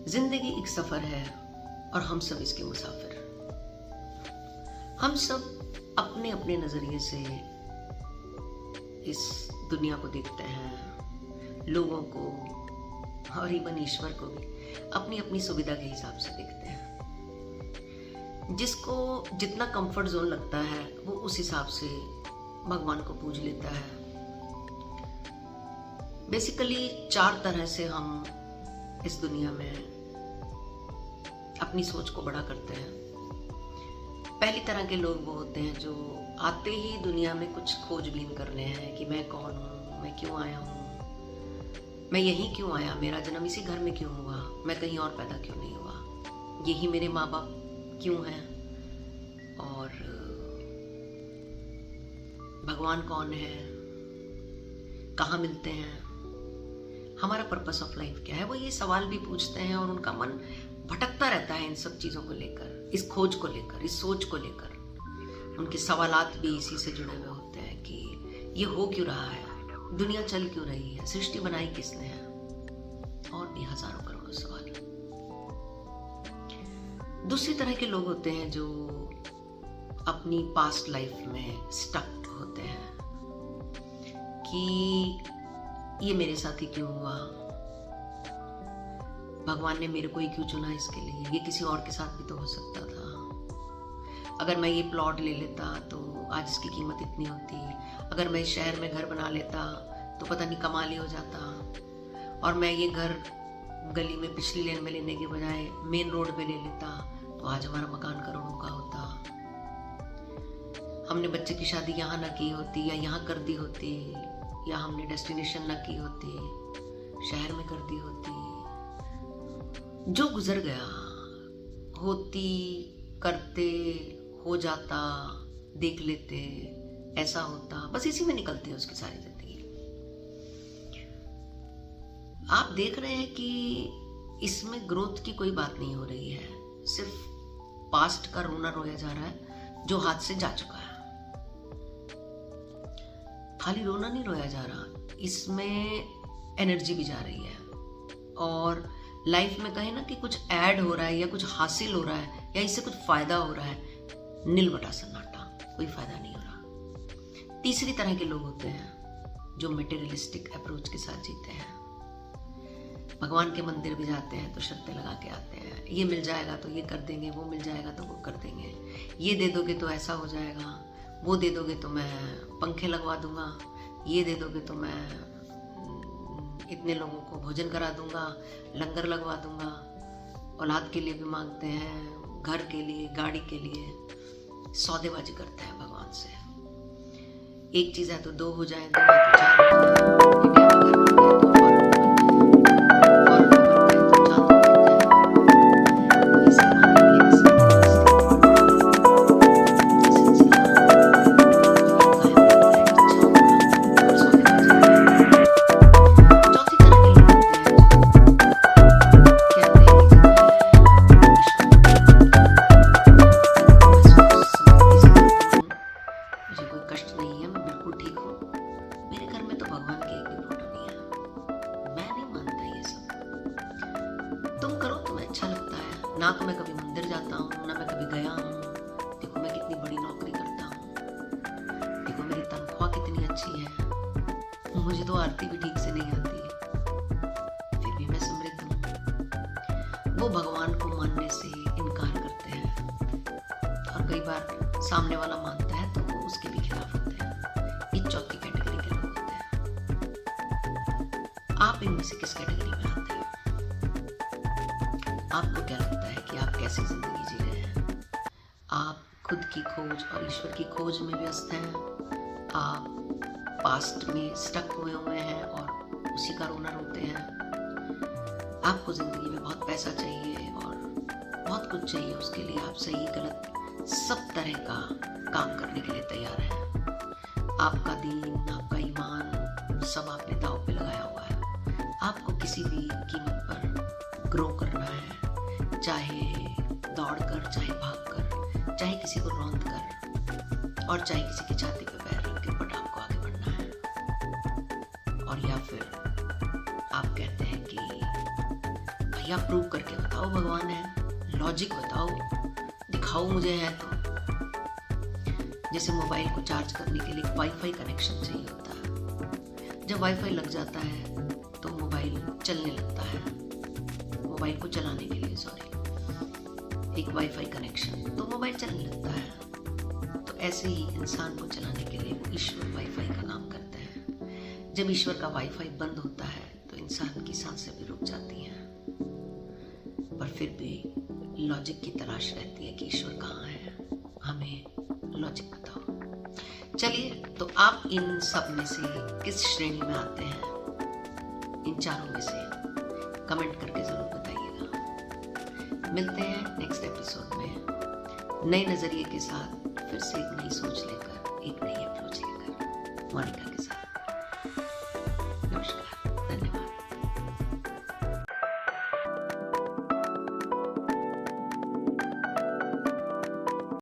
जिंदगी एक सफर है और हम सब इसके मुसाफिर। हम सब अपने अपने नजरिए से इस दुनिया को देखते हैं, लोगों को और इवन ईश्वर को भी अपनी अपनी सुविधा के हिसाब से देखते हैं। जिसको जितना कंफर्ट जोन लगता है वो उस हिसाब से भगवान को पूज लेता है। बेसिकली 4 तरह से हम इस दुनिया में अपनी सोच को बड़ा करते हैं। पहली तरह के लोग वो होते हैं जो आते ही दुनिया में कुछ खोजबीन करने हैं कि मैं कौन हूँ, मैं क्यों आया हूँ, मैं यहीं क्यों आया, मेरा जन्म इसी घर में क्यों हुआ, मैं कहीं और पैदा क्यों नहीं हुआ, यही मेरे माँ बाप क्यों हैं, और भगवान कौन है, कहाँ मिलते हैं, हमारा पर्पस ऑफ लाइफ क्या है। वो ये सवाल भी पूछते हैं और उनका मन भटकता रहता है इन सब चीज़ों को लेकर, इस खोज को लेकर, इस सोच को लेकर। उनके सवालात भी इसी से जुड़े हुए होते हैं कि ये हो क्यों रहा है, दुनिया चल क्यों रही है, सृष्टि बनाई किसने है, और भी हजारों करोड़ों सवाल। दूसरी तरह के लोग होते हैं जो अपनी पास्ट लाइफ में स्टक होते हैं कि ये मेरे साथ ही क्यों हुआ, भगवान ने मेरे को ही क्यों चुना इसके लिए, ये किसी और के साथ भी तो हो सकता था, अगर मैं ये प्लॉट ले लेता तो आज इसकी कीमत इतनी होती, अगर मैं इस शहर में घर बना लेता तो पता नहीं कमाल ही हो जाता, और मैं ये घर गली में पिछली लेन में लेने के बजाय मेन रोड पे ले लेता तो आज हमारा मकान करोड़ों का होता, हमने बच्चे की शादी यहाँ ना की होती या यहाँ कर दी होती, या हमने डेस्टिनेशन ना की होती, शहर में कर दी होती। जो गुजर गया, होती, करते, हो जाता, देख लेते, ऐसा होता, बस इसी में निकलती है उसकी सारी जिंदगी। आप देख रहे हैं कि इसमें ग्रोथ की कोई बात नहीं हो रही है, सिर्फ पास्ट का रोना रोया जा रहा है जो हाथ से जा चुका है। खाली रोना नहीं रोया जा रहा, इसमें एनर्जी भी जा रही है, और लाइफ में कहें ना कि कुछ ऐड हो रहा है या कुछ हासिल हो रहा है या इससे कुछ फायदा हो रहा है, नीलबटा सन्नाटा, कोई फायदा नहीं हो रहा। तीसरी तरह के लोग होते हैं जो मटेरियलिस्टिक अप्रोच के साथ जीते हैं। भगवान के मंदिर भी जाते हैं तो शर्तें लगा के आते हैं, ये मिल जाएगा तो ये कर देंगे, वो मिल जाएगा तो वो कर देंगे, ये दे दोगे तो ऐसा हो जाएगा, वो दे दोगे तो मैं पंखे लगवा दूंगा, ये दे दोगे तो मैं इतने लोगों को भोजन करा दूंगा, लंगर लगवा दूंगा। औलाद के लिए भी मांगते हैं, घर के लिए, गाड़ी के लिए, सौदेबाजी करते हैं भगवान से। एक चीज है तो 2 हो जाए, 2 है तो 4 हो जाए, ना तो मैं कभी मंदिर जाता हूँ, ना मैं कभी गया हूँ, देखो मैं कितनी बड़ी नौकरी करता हूँ, देखो मेरी तनख्वाह कितनी अच्छी है, मुझे तो आरती भी ठीक से नहीं आती, फिर भी मैं समृद्ध हूँ। वो भगवान को मानने से इनकार करते हैं, और कई बार सामने वाला मानता है तो वो उसके भी खिलाफ होते हैं। ये चौथी कैटेगरी के लोग होते हैं। आप इनमें से किस कैटेगरी में आते हैं? आपको क्या लगता है कि आप कैसी जिंदगी जी रहे हैं? आप खुद की खोज और ईश्वर की खोज में व्यस्त हैं, आप पास्ट में स्टक हुए हैं और उसी का रोना रोते हैं, आपको जिंदगी में बहुत पैसा चाहिए और बहुत कुछ चाहिए, उसके लिए आप सही गलत सब तरह का काम करने के लिए तैयार हैं, आपका दीन, आपका ईमान सब आपने दांव पे लगाया हुआ है, आपको किसी भी कीमत पर ग्रो करना है, चाहे दौड़कर, चाहे भागकर, चाहे किसी को रौंद कर, और चाहे किसी की छाती पे पैर रख के, बट आपको आगे बढ़ना है। और या फिर आप कहते हैं कि या प्रूव करके बताओ भगवान है, लॉजिक बताओ, दिखाओ मुझे है तो। जैसे मोबाइल को चार्ज करने के लिए वाईफाई कनेक्शन चाहिए होता है। जब वाईफाई लग जाता है तो मोबाइल चलने लगता है। मोबाइल को चलाने के लिए एक वाईफाई कनेक्शन, तो मोबाइल चलने लगता है। तो ऐसे ही इंसान को चलाने के लिए वो ईश्वर वाईफाई का काम करते हैं। जब ईश्वर का वाईफाई बंद होता है तो इंसान की सांसें भी रुक जाती हैं, पर फिर भी लॉजिक की तलाश रहती है कि ईश्वर कहाँ है, हमें लॉजिक बताओ। चलिए, तो आप इन सब में से किस श्रेणी में आते हैं? इन चारों में से कमेंट करके जरूर बताइएगा। मिलते हैं नेक्स्ट एपिसोड में नए नजरिए के साथ, फिर से एक नई सोच लेकर, एक नई अप्रोच लेकर, मोनिका के साथ। नमस्कार, धन्यवाद।